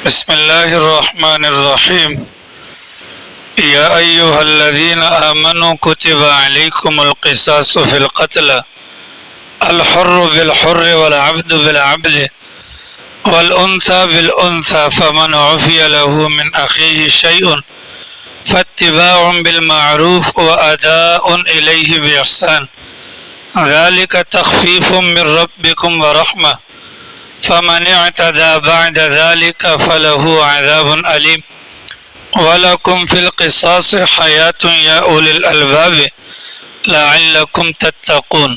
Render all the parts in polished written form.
بسم الله الرحمن الرحيم. يا أيها الذين آمنوا كتب عليكم القصاص في القتل الحر بالحر والعبد بالعبد والأنثى بالأنثى فمن عفي له من أخيه شيء فاتباع بالمعروف وأداء إليه بإحسان ذلك تخفيف من ربكم ورحمة فمن اعتدى بعد ذلك فله عذاب أليم وَلَكُمْ فِي الْقِصَاصِ حَيَاةٌ يَا أُولِي الْأَلْبَابِ لَعَلَّكُمْ تَتَّقُونَ۔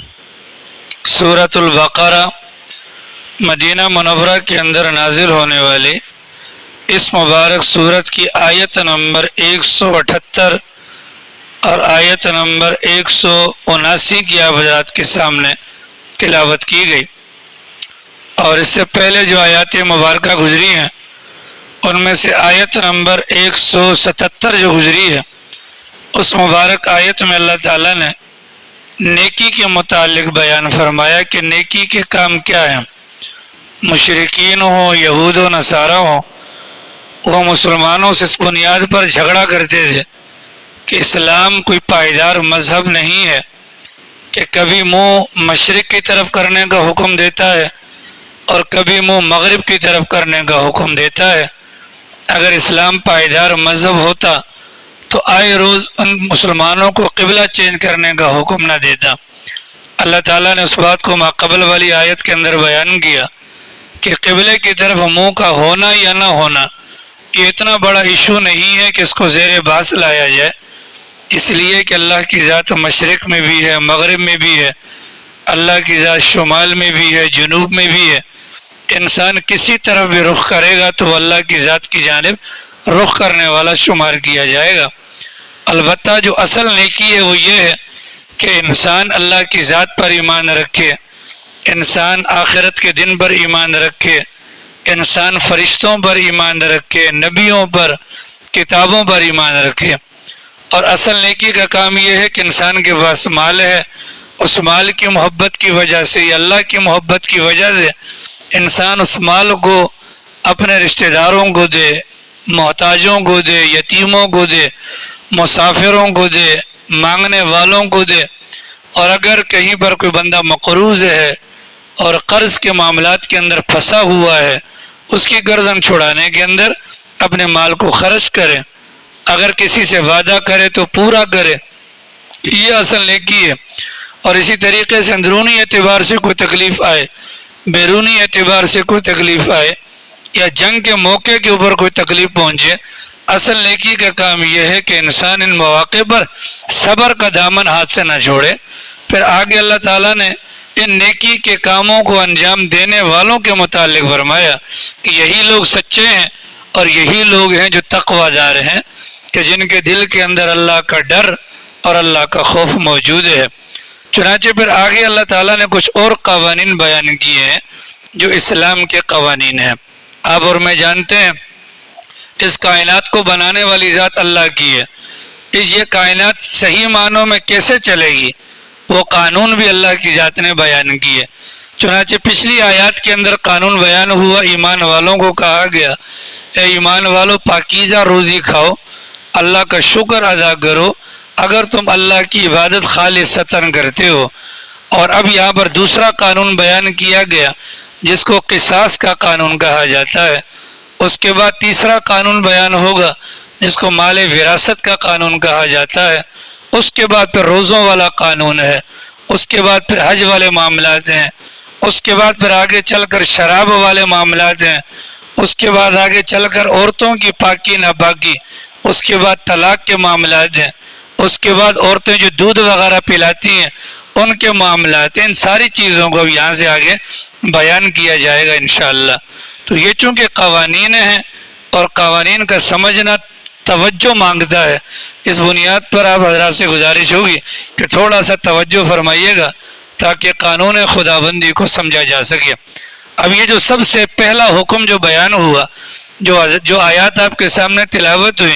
سورۃ البقرہ مدینہ منورہ کے اندر نازل ہونے والی اس مبارک سورت کی آیت نمبر 178 اور آیت نمبر 179 کی آپ حضرات کے سامنے تلاوت کی گئی، اور اس سے پہلے جو آیات مبارکہ گزری ہیں ان میں سے آیت نمبر 177 جو گزری ہے اس مبارک آیت میں اللہ تعالیٰ نے نیکی کے متعلق بیان فرمایا کہ نیکی کے کام کیا ہیں۔ مشرکین ہوں، یہود و نصارہ ہوں، وہ مسلمانوں سے اس بنیاد پر جھگڑا کرتے تھے کہ اسلام کوئی پائیدار مذہب نہیں ہے کہ کبھی منہ مشرق کی طرف کرنے کا حکم دیتا ہے اور کبھی منہ مغرب کی طرف کرنے کا حکم دیتا ہے۔ اگر اسلام پائیدار مذہب ہوتا تو آئے روز ان مسلمانوں کو قبلہ چینج کرنے کا حکم نہ دیتا۔ اللہ تعالیٰ نے اس بات کو ماقبل والی آیت کے اندر بیان کیا کہ قبلے کی طرف منہ کا ہونا یا نہ ہونا یہ اتنا بڑا ایشو نہیں ہے کہ اس کو زیر بحث لایا جائے، اس لیے کہ اللہ کی ذات مشرق میں بھی ہے، مغرب میں بھی ہے، اللہ کی ذات شمال میں بھی ہے، جنوب میں بھی ہے۔ انسان کسی طرف بھی رخ کرے گا تو اللہ کی ذات کی جانب رخ کرنے والا شمار کیا جائے گا۔ البتہ جو اصل نیکی ہے وہ یہ ہے کہ انسان اللہ کی ذات پر ایمان رکھے، انسان آخرت کے دن پر ایمان رکھے، انسان فرشتوں پر ایمان رکھے، نبیوں پر، کتابوں پر ایمان رکھے۔ اور اصل نیکی کا کام یہ ہے کہ انسان کے پاس مال ہے، اس مال کی محبت کی وجہ سے یا اللہ کی محبت کی وجہ سے انسان اس مال کو اپنے رشتہ داروں کو دے، محتاجوں کو دے، یتیموں کو دے، مسافروں کو دے، مانگنے والوں کو دے۔ اور اگر کہیں پر کوئی بندہ مقروض ہے اور قرض کے معاملات کے اندر پھنسا ہوا ہے، اس کی گردن چھڑانے کے اندر اپنے مال کو خرچ کرے، اگر کسی سے وعدہ کرے تو پورا کرے، یہ اصل نیکی ہے۔ اور اسی طریقے سے اندرونی اعتبار سے کوئی تکلیف آئے، بیرونی اعتبار سے کوئی تکلیف آئے یا جنگ کے موقع کے اوپر کوئی تکلیف پہنچے، اصل نیکی کا کام یہ ہے کہ انسان ان مواقع پر صبر کا دامن ہاتھ سے نہ چھوڑے۔ پھر آگے اللہ تعالیٰ نے ان نیکی کے کاموں کو انجام دینے والوں کے متعلق فرمایا کہ یہی لوگ سچے ہیں اور یہی لوگ ہیں جو تقوی دار ہیں، کہ جن کے دل کے اندر اللہ کا ڈر اور اللہ کا خوف موجود ہے۔ چنانچہ پھر آگے اللہ تعالیٰ نے کچھ اور قوانین بیان کیے ہیں جو اسلام کے قوانین ہیں۔ آپ اور میں جانتے ہیں اس کائنات کو بنانے والی ذات اللہ کی ہے، یہ کائنات صحیح معنوں میں کیسے چلے گی وہ قانون بھی اللہ کی ذات نے بیان کیے۔ چنانچہ پچھلی آیات کے اندر قانون بیان ہوا، ایمان والوں کو کہا گیا اے ایمان والو پاکیزہ روزی کھاؤ، اللہ کا شکر ادا کرو اگر تم اللہ کی عبادت خالصتاً کرتے ہو۔ اور اب یہاں پر دوسرا قانون بیان کیا گیا جس کو قصاص کا قانون کہا جاتا ہے۔ اس کے بعد تیسرا قانون بیان ہوگا جس کو مال وراثت کا قانون کہا جاتا ہے۔ اس کے بعد پھر روزوں والا قانون ہے، اس کے بعد پھر حج والے معاملات ہیں، اس کے بعد پھر آگے چل کر شراب والے معاملات ہیں، اس کے بعد آگے چل کر عورتوں کی پاکی ناپاکی، اس کے بعد طلاق کے معاملات ہیں، اس کے بعد عورتیں جو دودھ وغیرہ پلاتی ہیں ان کے معاملات ہیں۔ ان ساری چیزوں کو یہاں سے آگے بیان کیا جائے گا انشاءاللہ۔ تو یہ چونکہ قوانین ہیں اور قوانین کا سمجھنا توجہ مانگتا ہے، اس بنیاد پر آپ حضرات سے گزارش ہوگی کہ تھوڑا سا توجہ فرمائیے گا تاکہ قانون خداوندی کو سمجھا جا سکے۔ اب یہ جو سب سے پہلا حکم جو بیان ہوا، جو آیات آپ کے سامنے تلاوت ہوئی،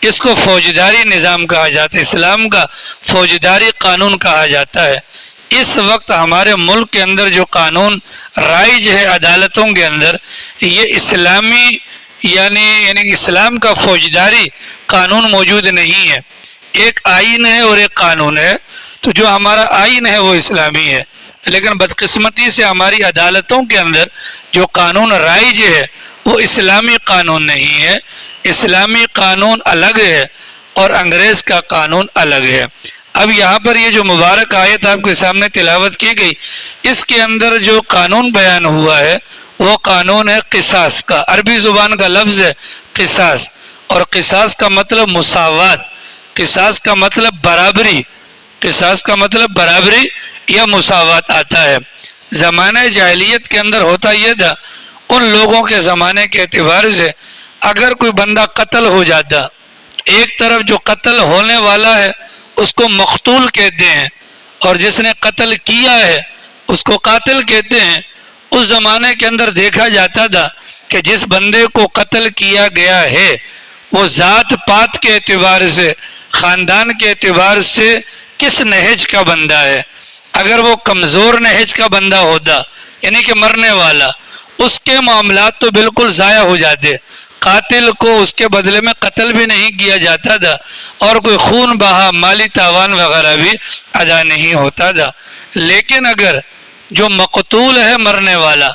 اس کو فوجداری نظام کہا جاتا ہے، اسلام کا فوجداری قانون کہا جاتا ہے۔ اس وقت ہمارے ملک کے اندر جو قانون رائج ہے عدالتوں کے اندر، یہ اسلامی یعنی اسلام کا فوجداری قانون موجود نہیں ہے. ایک آئین ہے اور ایک قانون ہے. تو جو ہمارا آئین ہے وہ اسلامی ہے، لیکن بدقسمتی سے ہماری عدالتوں کے اندر جو قانون رائج ہے وہ اسلامی قانون نہیں ہے. اسلامی قانون الگ ہے اور انگریز کا قانون الگ ہے. اب یہاں پر یہ جو مبارک آیت آپ کے سامنے تلاوت کی گئی، اس کے اندر جو قانون بیان ہوا ہے وہ قانون ہے قصاص کا. عربی زبان کا لفظ ہے قصاص، اور قصاص کا مطلب مساوات، قصاص کا مطلب برابری، قصاص کا مطلب برابری یا مساوات آتا ہے. زمانہ جاہلیت کے اندر ہوتا یہ تھا، ان لوگوں کے زمانے کے اعتبار سے اگر کوئی بندہ قتل ہو جاتا، ایک طرف جو قتل ہونے والا ہے اس کو مقتول کہتے ہیں، اور جس نے قتل کیا ہے اس کو قاتل کہتے ہیں. اس زمانے کے اندر دیکھا جاتا تھا کہ جس بندے کو قتل کیا گیا ہے وہ ذات پات کے اعتبار سے، خاندان کے اعتبار سے کس نہج کا بندہ ہے. اگر وہ کمزور نہج کا بندہ ہوتا، یعنی کہ مرنے والا، اس کے معاملات تو بالکل ضائع ہو جاتے. قاتل کو اس کے بدلے میں قتل بھی نہیں کیا جاتا تھا، اور کوئی خون بہا، مالی تاوان وغیرہ بھی ادا نہیں ہوتا تھا. لیکن اگر جو مقتول ہے مرنے والا،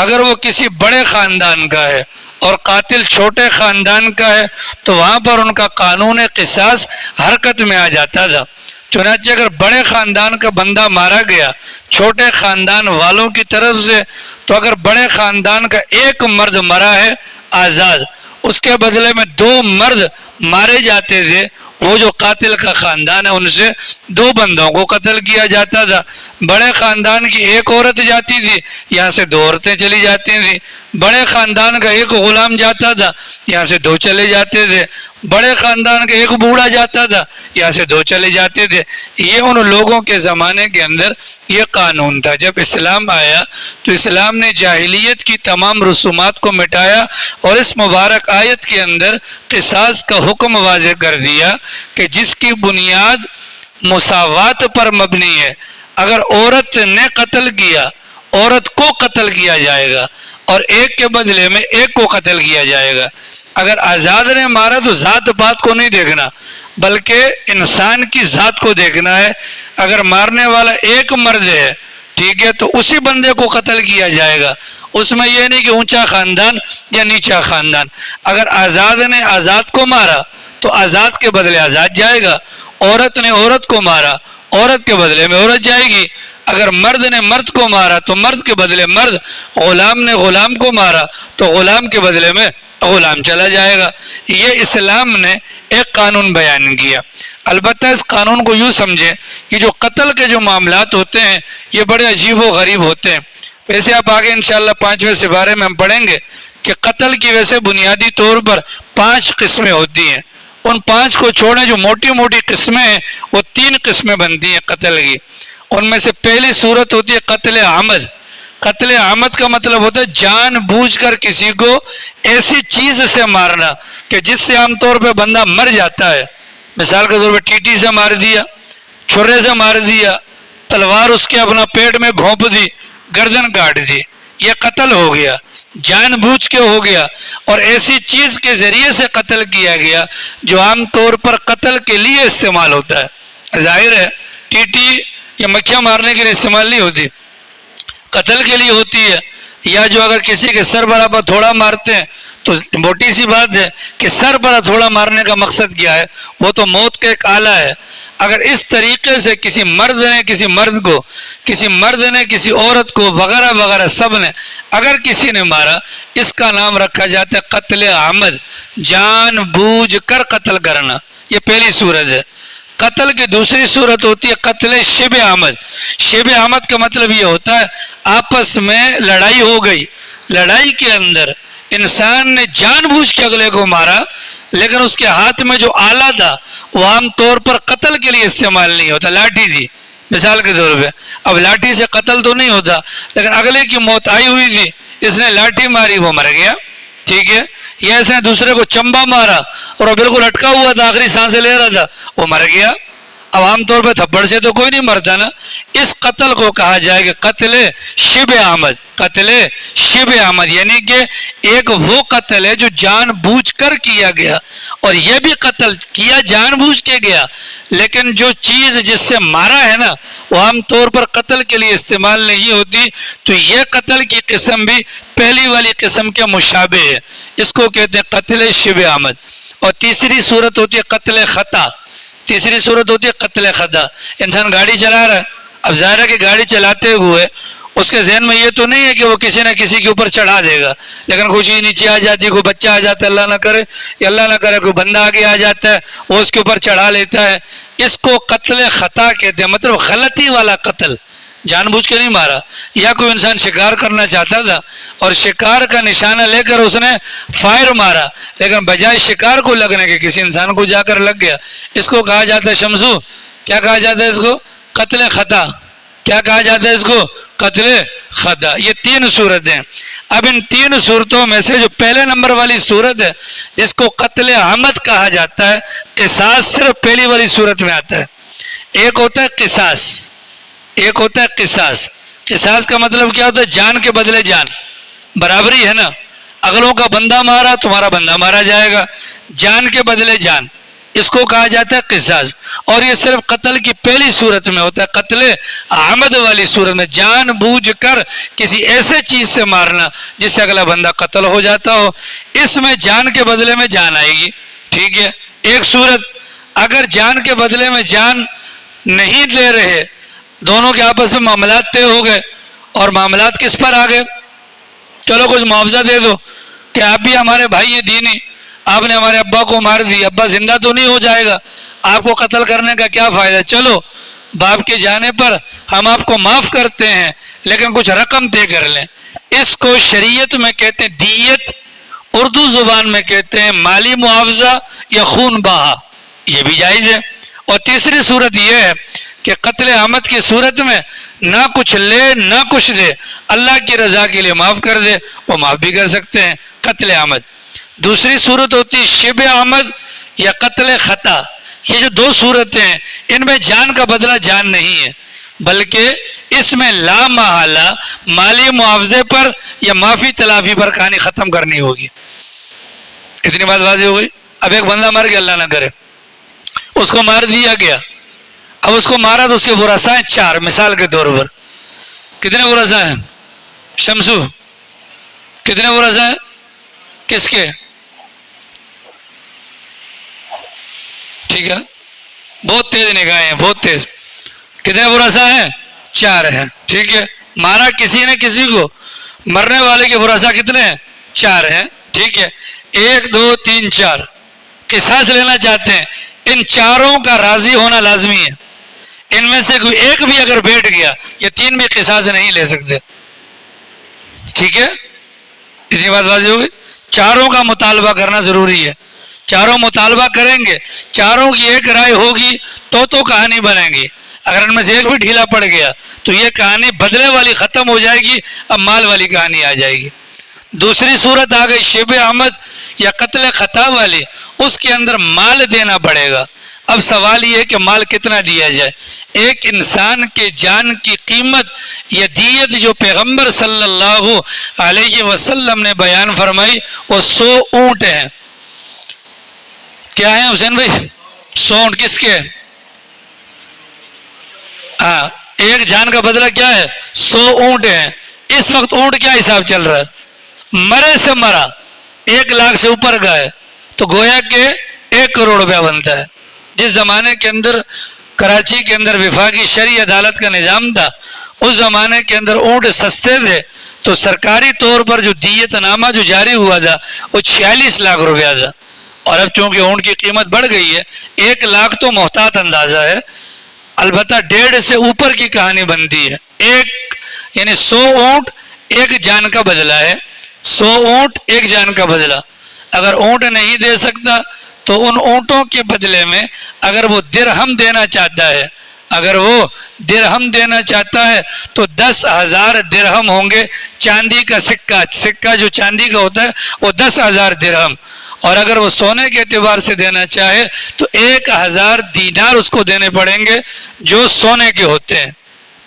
اگر وہ کسی بڑے خاندان کا ہے اور قاتل چھوٹے خاندان کا ہے تو وہاں پر ان کا قانون قصاص حرکت میں آ جاتا تھا. چنانچہ اگر بڑے خاندان کا بندہ مارا گیا چھوٹے خاندان والوں کی طرف سے، تو اگر بڑے خاندان کا ایک مرد مرا ہے آزاد، اس کے بدلے میں 2 مرد مارے جاتے تھے. وہ جو قاتل کا خاندان ہے ان سے 2 بندوں کو قتل کیا جاتا تھا. بڑے خاندان کی ایک عورت جاتی تھی، یہاں سے 2 عورتیں چلی جاتی تھیں. بڑے خاندان کا ایک غلام جاتا تھا، یہاں سے 2 چلے جاتے تھے. بڑے خاندان کا ایک بوڑھا جاتا تھا، یہاں سے 2 چلے جاتے تھے. یہ ان لوگوں کے زمانے کے اندر یہ قانون تھا. جب اسلام آیا تو اسلام نے جاہلیت کی تمام رسومات کو مٹایا اور اس مبارک آیت کے اندر قصاص کا حکم واضح کر دیا کہ جس کی بنیاد مساوات پر مبنی ہے. اگر عورت نے قتل کیا، عورت کو قتل کیا جائے گا، اور ایک کے بدلے میں ایک کو قتل کیا جائے گا. اگر آزاد نے مارا تو ذات پات کو نہیں دیکھنا بلکہ انسان کی ذات کو دیکھنا ہے. اگر مارنے والا ایک مرد ہے، ٹھیک ہے، تو اسی بندے کو قتل کیا جائے گا. اس میں یہ نہیں کہ اونچا خاندان یا نیچا خاندان. اگر آزاد نے آزاد کو مارا تو آزاد کے بدلے آزاد جائے گا. عورت نے عورت کو مارا، عورت کے بدلے میں عورت جائے گی. اگر مرد نے مرد کو مارا تو مرد کے بدلے مرد، غلام نے غلام کو مارا تو غلام کے بدلے میں غلام چلا جائے گا. یہ اسلام نے ایک قانون بیان کیا. البتہ اس قانون کو یوں سمجھیں کہ جو قتل کے جو معاملات ہوتے ہیں یہ بڑے عجیب و غریب ہوتے ہیں. ویسے آپ آگے انشاءاللہ 5ویں سپارے میں ہم پڑھیں گے کہ قتل کی ویسے بنیادی طور پر 5 قسمیں ہوتی ہیں. ان 5 کو چھوڑیں، جو موٹی موٹی قسمیں ہیں وہ 3 قسمیں بنتی ہیں قتل کی. ان میں سے پہلی صورت ہوتی ہے قتل عمد. قتل عمد کا مطلب ہوتا ہے جان بوجھ کر کسی کو ایسی چیز سے مارنا کہ جس سے عام طور پہ بندہ مر جاتا ہے. مثال کے طور پہ ٹیٹی سے مار دیا، چھرے سے مار دیا، تلوار اس کے اپنا پیٹ میں بھونپ دی، گردن کاٹ دی. یہ قتل ہو گیا، جان بوجھ کے ہو گیا، اور ایسی چیز کے ذریعے سے قتل کیا گیا جو عام طور پر قتل کے لیے استعمال ہوتا ہے. ظاہر ہے ٹیٹی یا مکھیاں مارنے کے لیے استعمال نہیں ہوتی، قتل کے لیے ہوتی ہے. یا جو اگر کسی کے سر پر آپ تھوڑا مارتے ہیں تو موٹی سی بات ہے کہ سر پر تھوڑا مارنے کا مقصد کیا ہے؟ وہ تو موت کا ایک آلہ ہے. اگر اس طریقے سے کسی مرد نے کسی مرد کو، کسی مرد نے کسی عورت کو وغیرہ وغیرہ سب نے اگر کسی نے مارا، اس کا نام رکھا جاتا ہے قتل عمد، جان بوجھ کر قتل کرنا. یہ پہلی صورت ہے. قتل کی دوسری صورت ہوتی ہے قتل شبہ عمد. شبہ عمد کا مطلب یہ ہوتا ہے آپس میں لڑائی ہو گئی، لڑائی کے اندر انسان نے جان بوجھ کے اگلے کو مارا، لیکن اس کے ہاتھ میں جو آلہ تھا وہ عام طور پر قتل کے لیے استعمال نہیں ہوتا، لاٹھی تھی مثال کے طور پہ. اب لاٹھی سے قتل تو نہیں ہوتا، لیکن اگلے کی موت آئی ہوئی تھی، اس نے لاٹھی ماری، وہ مر گیا، ٹھیک ہے. یا اس نے دوسرے کو چمبا مارا اور وہ بالکل اٹکا ہوا تھا، آخری سانسیں لے رہا تھا، وہ مر گیا. عام طور پہ تھپڑ سے تو کوئی نہیں مرتا نا. اس قتل کو کہا جائے کہ قتل شبہ عمد. قتل شبہ عمد یعنی کہ ایک وہ قتل ہے جو جان بوجھ کر کیا گیا, اور یہ بھی قتل کیا جان بوجھ کے گیا, لیکن جو چیز جس سے مارا ہے نا وہ عام طور پر قتل کے لیے استعمال نہیں ہوتی. تو یہ قتل کی قسم بھی پہلی والی قسم کے مشابہ ہے, اس کو کہتے ہیں قتل شبہ عمد. اور تیسری صورت ہوتی ہے قتل خطا. تیسری صورت ہوتی ہے قتل خطا. انسان گاڑی چلا رہا ہے, اب ظاہر ہے کہ گاڑی چلاتے ہوئے اس کے ذہن میں یہ تو نہیں ہے کہ وہ کسی نہ کسی کے اوپر چڑھا دے گا, لیکن کوئی چیز نیچے آ جاتی ہے, کوئی بچہ آ جاتا ہے, اللہ نہ کرے یا اللہ نہ کرے کوئی بندہ آگے آ جاتا ہے, وہ اس کے اوپر چڑھا لیتا ہے. اس کو قتل خطا کہتے ہیں, مطلب غلطی والا قتل, جان بوجھ کے نہیں مارا. یا کوئی انسان شکار کرنا چاہتا تھا اور شکار کا نشانہ لے کر اس نے فائر مارا, لیکن بجائے شکار کو لگنے کے کسی انسان کو جا کر لگ گیا. اس کو کہا جاتا ہے شمسو, کیا کہا جاتا ہے اس کو؟ قتل خطا. کیا کہا جاتا ہے اس کو؟ قتل خطا. یہ تین صورتیں. اب ان تین صورتوں میں سے جو پہلے نمبر والی صورت ہے جس کو قتل عمد کہا جاتا ہے, قصاص صرف پہلی والی صورت میں آتا ہے. ایک ہوتا ہے قصاص, ایک ہوتا ہے قصاص. قصاص کا مطلب کیا ہوتا ہے؟ جان کے بدلے جان, برابری ہے نا. اگلوں کا بندہ مارا تمہارا بندہ مارا جائے گا, جان کے بدلے جان, اس کو کہا جاتا ہے قصاص. اور یہ صرف قتل کی پہلی صورت میں ہوتا ہے, قتل عمد والی صورت میں جان بوجھ کر کسی ایسے چیز سے مارنا جس سے اگلا بندہ قتل ہو جاتا ہو, اس میں جان کے بدلے میں جان آئے گی. ٹھیک ہے, ایک صورت. اگر جان کے بدلے میں جان نہیں لے رہے, دونوں کے آپس میں معاملات طے ہو گئے, اور معاملات کس پر آ گئے؟ چلو کچھ معاوضہ دے دو کہ آپ بھی ہمارے بھائی ہیں دینی, آپ نے ہمارے ابا کو مار دی, ابا زندہ تو نہیں ہو جائے گا, آپ کو قتل کرنے کا کیا فائدہ, چلو باپ کے جانے پر ہم آپ کو معاف کرتے ہیں لیکن کچھ رقم طے کر لیں. اس کو شریعت میں کہتے ہیں دیت, اردو زبان میں کہتے ہیں مالی معاوضہ یا خون بہا, یہ بھی جائز ہے. اور تیسری صورت یہ ہے کہ قتل عمد کی صورت میں نہ کچھ لے نہ کچھ دے, اللہ کی رضا کے لیے معاف کر دے, وہ معاف بھی کر سکتے ہیں, قتل عمد. دوسری صورت ہوتی ہے شبہ عمد یا قتل خطا. یہ جو دو صورتیں ہیں ان میں جان کا بدلہ جان نہیں ہے, بلکہ اس میں لا محالہ مالی معاوضے پر یا معافی تلافی پر کہانی ختم کرنی ہوگی. اتنی بات واضح ہو گئی. اب ایک بندہ مر گیا, اللہ نہ کرے, اس کو مار دیا گیا. اب اس کو مارا تو اس کے ورثاء ہیں 4, مثال کے طور پر. کتنے ورثاء ہیں شمسو؟ کتنے ورثاء ہیں؟ کس کے؟ ٹھیک ہے, بہت تیز نگاہیں ہیں, بہت تیز. کتنے ورثاء ہیں؟ 4 ہیں. ٹھیک ہے, مارا کسی نے کسی کو, مرنے والے کے ورثاء کتنے ہیں؟ 4 ہیں. ٹھیک ہے, 1 2 3 4. قصاص لینا چاہتے ہیں, ان 4 کا راضی ہونا لازمی ہے. ان میں سے کوئی ایک بھی اگر بیٹھ گیا, یہ 3 بھی قصاص نہیں لے سکتے. ٹھیک ہے, اتنی بات واضح ہو گئی. 4 کا مطالبہ کرنا ضروری ہے. 4 مطالبہ کریں گے, 4 کی ایک رائے ہوگی تو کہانی بنے گی. اگر ان میں سے ایک بھی ڈھیلا پڑ گیا تو یہ کہانی بدلے والی ختم ہو جائے گی, اب مال والی کہانی آ جائے گی. دوسری صورت آ گئی شبہ عمد یا قتل خطا والی, اس کے اندر مال دینا پڑے گا. اب سوال یہ ہے کہ مال کتنا دیا جائے. ایک انسان کے جان کی قیمت یا دیت جو پیغمبر صلی اللہ علیہ وسلم نے بیان فرمائی وہ 100 اونٹ ہیں. کیا ہیں حسین بھائی؟ 100 اونٹ. کس کے؟ ہاں, ایک جان کا بدلہ کیا ہے؟ 100 اونٹ ہیں. اس وقت اونٹ کیا حساب چل رہا ہے؟ مرے سے مرا 1 لاکھ سے اوپر گئے تو گویا کہ 1 کروڑ روپیہ بنتا ہے. جس زمانے کے اندر کراچی کے اندر وفاقی شرعی عدالت کا نظام تھا, اس زمانے کے اندر اونٹ سستے تھے, تو سرکاری طور پر جو دیت نامہ جو جاری ہوا تھا وہ 46 لاکھ روپیہ تھا. اور اب چونکہ اونٹ کی قیمت بڑھ گئی ہے, 1 لاکھ تو محتاط اندازہ ہے, البتہ 1.5 سے اوپر کی کہانی بنتی ہے. یعنی 100 اونٹ 1 جان کا بدلہ ہے. 100 اونٹ 1 جان کا بدلہ. اگر اونٹ نہیں دے سکتا تو ان اونٹوں کے بدلے میں اگر وہ درہم دینا چاہتا ہے, اگر وہ درہم دینا چاہتا ہے تو 10,000 درہم ہوں گے. چاندی کا سکہ جو چاندی کا ہوتا ہے وہ 10,000 درہم, اور اگر وہ سونے کے اعتبار سے دینا چاہے تو 1000 دینار اس کو دینے پڑیں گے جو سونے کے ہوتے ہیں،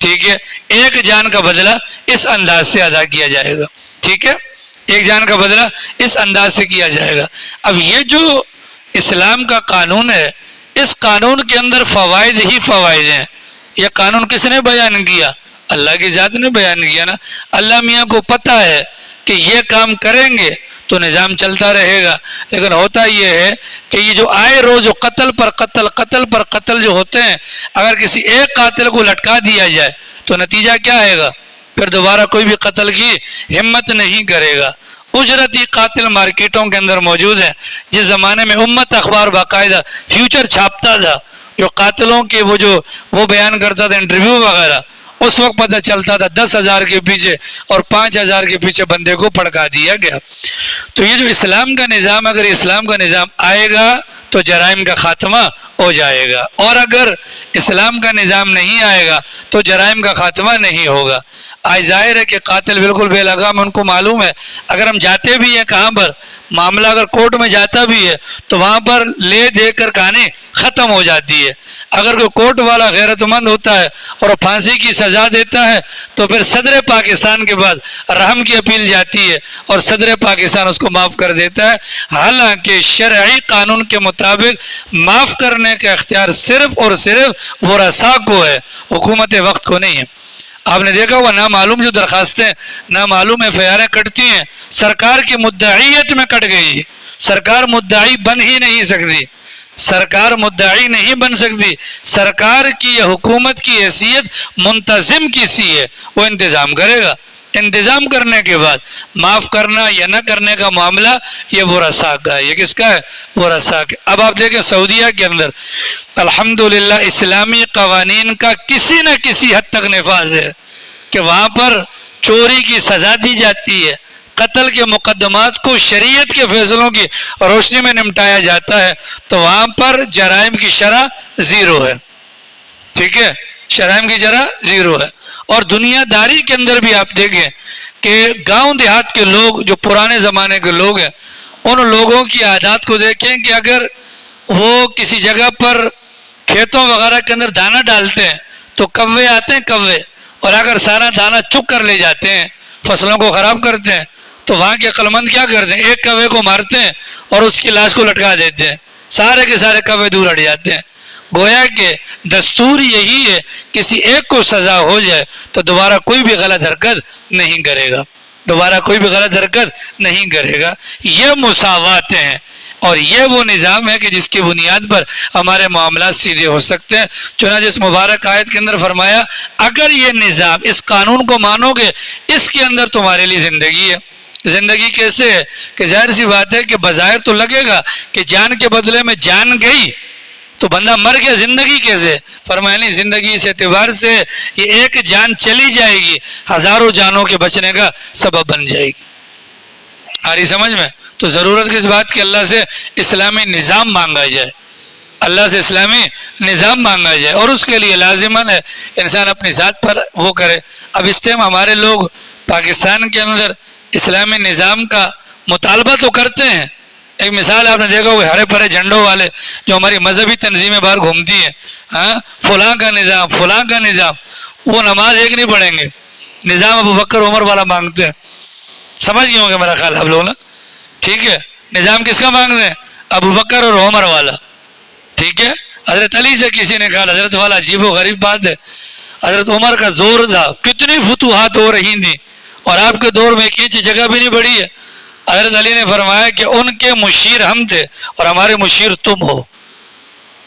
ٹھیک ہے؟ ایک جان کا بدلہ اس انداز سے ادا کیا جائے گا، ٹھیک ہے؟ ایک جان کا بدلہ اس انداز سے کیا جائے گا۔ اب یہ جو اسلام کا قانون ہے، اس قانون کے اندر فوائد ہی فوائد ہیں۔ یہ قانون کس نے بیان کیا؟ اللہ کی ذات نے بیان کیا نا۔ اللہ میاں کو پتہ ہے کہ یہ کام کریں گے تو نظام چلتا رہے گا، لیکن ہوتا یہ ہے کہ یہ جو آئے روز جو قتل پر قتل قتل پر قتل جو ہوتے ہیں، اگر کسی ایک قاتل کو لٹکا دیا جائے تو نتیجہ کیا آئے گا؟ پھر دوبارہ کوئی بھی قتل کی ہمت نہیں کرے گا۔ اجرتی قاتل مارکیٹوں کے اندر موجود ہیں۔ جس زمانے میں امت اخبار باقاعدہ فیوچر چھاپتا تھا، جو قاتلوں کے وہ بیان کرتا تھا انٹرویو وغیرہ، اس وقت پتہ چلتا تھا 10,000 کے پیچھے اور 5,000 کے پیچھے بندے کو پڑکا دیا گیا۔ تو یہ جو اسلام کا نظام، اگر اسلام کا نظام آئے گا تو جرائم کا خاتمہ ہو جائے گا، اور اگر اسلام کا نظام نہیں آئے گا تو جرائم کا خاتمہ نہیں ہوگا۔ آج ظاہر ہے کہ قاتل بالکل بے لگام، ان کو معلوم ہے اگر ہم جاتے بھی ہیں کہاں پر، معاملہ اگر کورٹ میں جاتا بھی ہے تو وہاں پر لے دے کر کہانی ختم ہو جاتی ہے۔ اگر کوئی کورٹ والا غیرت مند ہوتا ہے اور پھانسی کی سزا دیتا ہے تو پھر صدر پاکستان کے پاس رحم کی اپیل جاتی ہے اور صدر پاکستان اس کو معاف کر دیتا ہے، حالانکہ شرعی قانون کے مطابق معاف کرنے کا اختیار صرف اور صرف ورثاء کو ہے، حکومت وقت کو نہیں ہے۔ آپ نے دیکھا ہوا نامعلوم جو درخواستیں نامعلوم FIR کٹتی ہیں، سرکار کی مدعیت میں کٹ گئی۔ سرکار مدعی بن ہی نہیں سکتی، سرکار مدعی نہیں بن سکتی۔ سرکار کی یا حکومت کی حیثیت منتظم کسی ہے، وہ انتظام کرے گا۔ انتظام کرنے کے بعد معاف کرنا یا نہ کرنے کا معاملہ یہ ورثاء کا ہے۔ یہ کس کا ہے؟ ورثاء کا۔ اب آپ دیکھیں سعودیہ کے اندر الحمدللہ اسلامی قوانین کا کسی نہ کسی حد تک نفاذ ہے کہ وہاں پر چوری کی سزا دی جاتی ہے، قتل کے مقدمات کو شریعت کے فیصلوں کی روشنی میں نمٹایا جاتا ہے، تو وہاں پر جرائم کی شرح 0 ہے، ٹھیک ہے؟ جرائم کی شرح 0 ہے۔ اور دنیا داری کے اندر بھی آپ دیکھیں کہ گاؤں دیہات کے لوگ جو پرانے زمانے کے لوگ ہیں، ان لوگوں کی عادات کو دیکھیں کہ اگر وہ کسی جگہ پر کھیتوں وغیرہ کے اندر دانہ ڈالتے ہیں تو کوے آتے ہیں، کوے، اور اگر سارا دانہ چک کر لے جاتے ہیں، فصلوں کو خراب کرتے ہیں، تو وہاں کے عقلمند کیا کرتے ہیں؟ ایک کوے کو مارتے ہیں اور اس کی لاش کو لٹکا دیتے ہیں، سارے کے سارے کوے دور ہٹ جاتے ہیں۔ گویا کہ دستور یہی ہے کسی ایک کو سزا ہو جائے تو دوبارہ کوئی بھی غلط حرکت نہیں کرے گا، دوبارہ کوئی بھی غلط حرکت نہیں کرے گا۔ یہ مساوات ہیں اور یہ وہ نظام ہے کہ جس کی بنیاد پر ہمارے معاملات سیدھے ہو سکتے ہیں۔ چنانچہ اس مبارک آیت کے اندر فرمایا اگر یہ نظام، اس قانون کو مانو گے، اس کے اندر تمہارے لیے زندگی ہے۔ زندگی کیسے ہے کہ ظاہر سی بات ہے کہ بظاہر تو لگے گا کہ جان کے بدلے میں جان گئی تو بندہ مر گیا، زندگی کیسے؟ فرمایا نہیں، زندگی اس اعتبار سے یہ ایک جان چلی جائے گی ہزاروں جانوں کے بچنے کا سبب بن جائے گی۔ آ رہی سمجھ میں؟ تو ضرورت کس بات کی؟ اللہ سے اسلامی نظام مانگا جائے، اللہ سے اسلامی نظام مانگا جائے، اور اس کے لیے لازماً ہے انسان اپنی ذات پر وہ کرے۔ اب اس ٹائم ہمارے لوگ پاکستان کے اندر اسلامی نظام کا مطالبہ تو کرتے ہیں۔ ایک مثال آپ نے دیکھا ہوگا، ہرے بھرے جھنڈوں والے جو ہماری مذہبی تنظیمیں باہر گھومتی ہیں، ہاں فلاں کا نظام، فلاں کا نظام، وہ نماز ایک نہیں پڑھیں گے، نظام ابو بکر عمر والا مانگتے ہیں۔ سمجھ گئے ہوں گے میرا خیال آپ لوگ نا، ٹھیک ہے؟ نظام کس کا مانگتے ہیں؟ ابو بکر اور عمر والا، ٹھیک ہے؟ حضرت علی سے کسی نے کہا حضرت والا عجیب و غریب بات ہے، حضرت عمر کا زور تھا، کتنی فتوحات ہو رہی تھیں اور آپ کے دور میں ایک انچ جگہ بھی نہیں بڑھی ہے۔ حضرت علی نے فرمایا کہ ان کے مشیر ہم تھے اور ہمارے مشیر تم ہو۔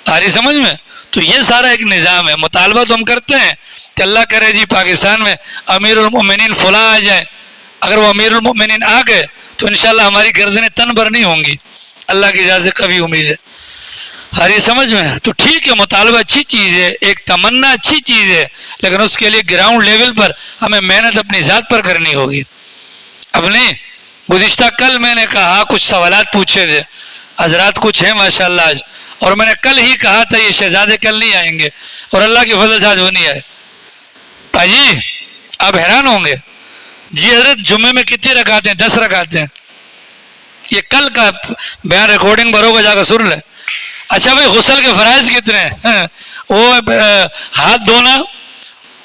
آ رہی سمجھ میں؟ تو یہ سارا ایک نظام ہے۔ مطالبہ تو ہم کرتے ہیں کہ اللہ کرے جی پاکستان میں امیر المؤمنین فلاں آ جائیں، اگر وہ امیر المؤمنین آ گئے تو انشاءاللہ ہماری گردنیں تن بھر نہیں ہوں گی، اللہ کی اجازت سے کبھی امید ہے۔ ہری سمجھ میں؟ تو ٹھیک ہے، مطالبہ اچھی چیز ہے، ایک تمنا اچھی چیز ہے، لیکن اس کے لیے گراؤنڈ لیول پر ہمیں محنت اپنی ذات پر کرنی ہوگی۔ اپنی گزشتہ کل میں نے کہا کچھ سوالات پوچھے تھے حضرات، کچھ ہیں ماشاءاللہ آج، اور میں نے کل ہی کہا تھا یہ شہزادے کل نہیں آئیں گے، اور اللہ کی فضل سے آج وہ نہیں آئے۔ جی آپ حیران ہوں گے، جی حضرت جمعے میں کتنی رکعتیں؟ 10 رکعتیں۔ یہ کل کا بیان ریکارڈنگ بھرو گا، جا کر سن لیں. اچھا بھائی غسل کے فرائض کتنے ہیں؟ وہ ہاتھ دھونا،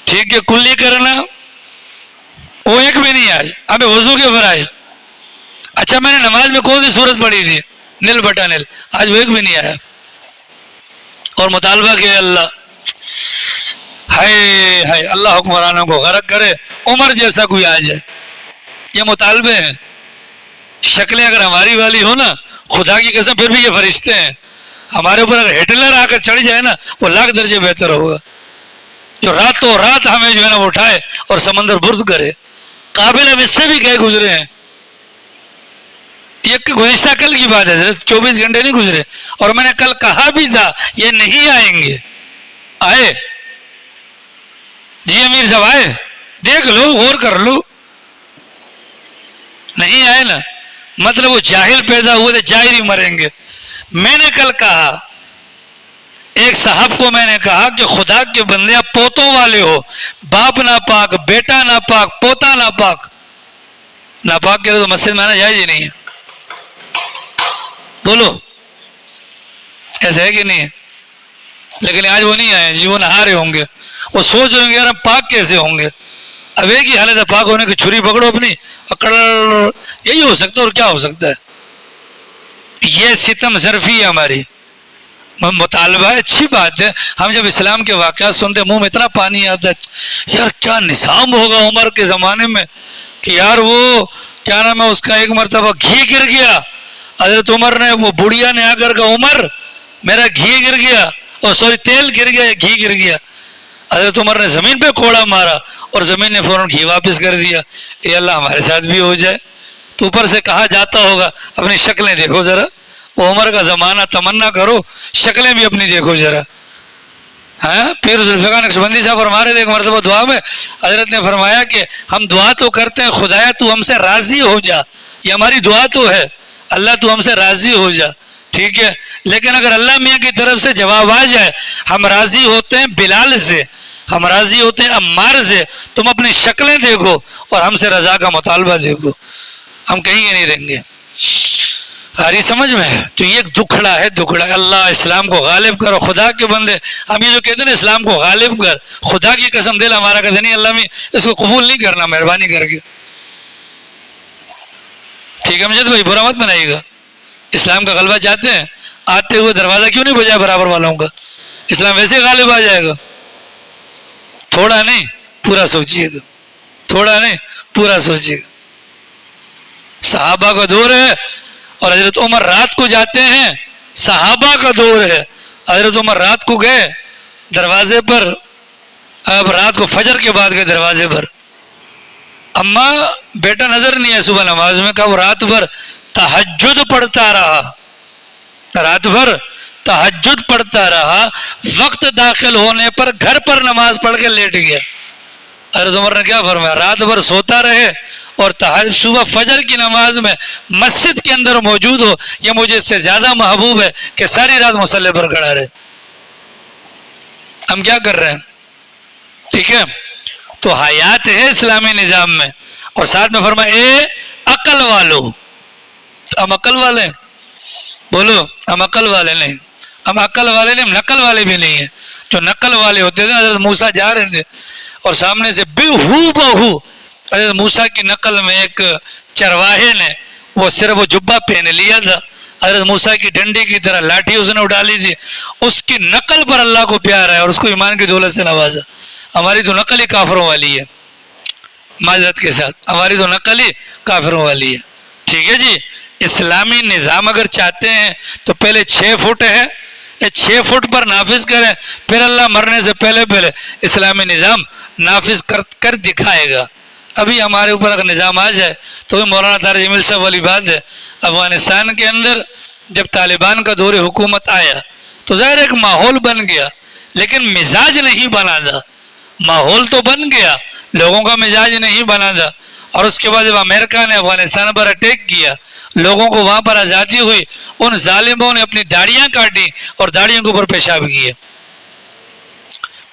ٹھیک ہے، کلی کرنا، وہ ایک بھی نہیں ہے آج. اب وضو کے فرائض، اچھا میں نے نماز میں کون سی صورت پڑھی تھی؟ نیل بٹا نیل، آج وہ ایک بھی نہیں آیا. اور مطالبہ کہ اللہ ہائے ہائے اللہ حکمرانوں کو غرق کرے، عمر جیسا کوئی آ جائے. یہ مطالبے ہیں. شکلیں اگر ہماری والی ہو نا، خدا کی قسم پھر بھی یہ فرشتے ہیں. ہمارے اوپر اگر ہٹلر آ کر چڑھ جائے نا، وہ لاکھ درجے بہتر ہوگا. جو راتوں رات ہمیں جو ہے نا وہ اٹھائے اور سمندر برد کرے. قابل اب اس سے بھی کئی گزرے ہیں. یہ گزشتہ کل کی بات ہے، 24 گھنٹے نہیں گزرے. اور میں نے کل کہا بھی تھا یہ نہیں آئیں گے. آئے جی امیر صاحب آئے، دیکھ لو، غور کر لو. نہیں آئے نا، مطلب وہ جاہل پیدا ہوئے تھے، جاہل ہی مریں گے. میں نے کل کہا، ایک صاحب کو میں نے کہا کہ خدا کے بندے آپ پوتوں والے ہو، باپ ناپاک، بیٹا ناپاک، پوتا ناپاک. ناپاک کے تو مسجد میں آنا جائز ہی نہیں ہے. بولو ایسا ہے کہ نہیں ہے؟ لیکن آج وہ نہیں آئے جی، وہ نہا رہے ہوں گے، وہ سوچ رہے ہوں گے یار ہم پاک کیسے ہوں گے. اب ایک ہی حالت ہے پاک ہونے کی، چھری پکڑو اپنی پکڑ، یہی ہو سکتا ہے. اور کیا ہو سکتا ہے؟ یہ ستم ظرفی ہے ہماری. مطالبہ اچھی بات ہے. ہم جب اسلام کے واقعات سنتے منہ میں اتنا پانی آتا ہے، یار کیا نظام ہوگا عمر کے زمانے میں کہ یار وہ کیا نام ہے اس کا، ایک مرتبہ گھی گر گیا. حضرت عمر نے، وہ بڑھیا نے آ کر کہا عمر میرا گھی گر گیا، اور سوری تیل گر گیا، گھی گر گیا. حضرت عمر نے زمین پہ کوڑا مارا اور زمین نے فوراً گھی واپس کر دیا. اے اللہ ہمارے ساتھ بھی ہو جائے. تو اوپر سے کہا جاتا ہوگا اپنی شکلیں دیکھو ذرا، وہ عمر کا زمانہ تمنا کرو، شکلیں بھی اپنی دیکھو ذرا. ہاں پیر ذوالفقار نقشبندی صاحب فرما رہے تھے ایک مرتبہ دعا میں، حضرت نے فرمایا کہ ہم دعا تو کرتے ہیں خدایا تو ہم سے راضی ہو جا. یہ ہماری دعا تو ہے، اللہ تو ہم سے راضی ہو جا، ٹھیک ہے. لیکن اگر اللہ میاں کی طرف سے جواب آ جائے ہم راضی ہوتے ہیں بلال سے، ہم راضی ہوتے ہیں عمار سے، تم اپنی شکلیں دیکھو اور ہم سے رضا کا مطالبہ دیکھو، ہم کہیں گے نہیں رہیں گے. آ رہی سمجھ میں؟ تو یہ ایک دکھڑا ہے، دکھڑا. اللہ اسلام کو غالب کرو. خدا کے بندے ہم یہ جو کہتے ہیں نا اسلام کو غالب کر، خدا کی قسم دل ہمارا کہتے نہیں اللہ میں اس کو قبول نہیں کرنا، مہربانی کر کے. ٹھیک ہے مجھے تو بھائی برا مت بنائیے گا. اسلام کا غلبہ چاہتے ہیں، آتے ہوئے دروازہ کیوں نہیں بجایا برابر والوں کا؟ اسلام ویسے غالب آ جائے گا. تھوڑا نہیں پورا سوچیے گا، تھوڑا نہیں پورا سوچیے گا. صحابہ کا دور ہے اور حضرت عمر رات کو جاتے ہیں. صحابہ کا دور ہے، حضرت عمر رات کو گئے دروازے پر، اب رات کو فجر کے بعد گئے دروازے پر. اماں بیٹا نظر نہیں ہے صبح نماز میں. کہا وہ رات بھر تہجد پڑھتا رہا، رات بھر تہجد پڑھتا رہا، وقت داخل ہونے پر گھر پر نماز پڑھ کے لیٹ گیا. حضرت عمر نے کیا فرمایا؟ رات بھر سوتا رہے اور صبح فجر کی نماز میں مسجد کے اندر موجود ہو، یہ مجھے اس سے زیادہ محبوب ہے کہ ساری رات مصلی پر کھڑا رہے. ہم کیا کر رہے ہیں؟ ٹھیک ہے. تو حیات ہے اسلامی نظام میں. اور ساتھ میں فرمایا اے عقل والو. ہم عقل والے ہیں؟ بولو ہم عقل والے نہیں. ہم عقل والے نہیں، ہم نقل والے بھی نہیں ہیں. جو نقل والے ہوتے تھے، حضرت موسیٰ جا رہے تھے اور سامنے سے بہو بہو حضرت موسیٰ کی نقل میں ایک چرواہے نے وہ صرف وہ جبہ پہن لیا تھا، حضرت موسیٰ کی ڈنڈی کی طرح لاٹھی اس نے اٹھا لی تھی. اس کی نقل پر اللہ کو پیار ہے اور اس کو ایمان کی دولت سے نوازا. ہماری تو نقل ہی کافروں والی ہے، معذرت کے ساتھ ہماری تو نقل ہی کافروں والی ہے. ٹھیک ہے جی. اسلامی نظام اگر چاہتے ہیں تو پہلے 6 فٹ ہے، 6 فٹ پر نافذ کریں، پھر اللہ مرنے سے پہلے پہلے اسلامی نظام نافذ کر دکھائے گا. ابھی ہمارے اوپر اگر نظام آ جائے تو مولانا طارق جمیل صاحب والی بات ہے. افغانستان کے اندر جب طالبان کا دور حکومت آیا تو ظاہر ایک ماحول بن گیا، لیکن مزاج نہیں بنا تھا. ماحول تو بن گیا، لوگوں کا مزاج نہیں بنا تھا. اور اس کے بعد جب امریکہ نے افغانستان پر اٹیک کیا، لوگوں کو وہاں پر آزادی ہوئی، ان ظالموں نے اپنی داڑیاں کاٹی اور داڑیوں کے اوپر پیشاب کیے.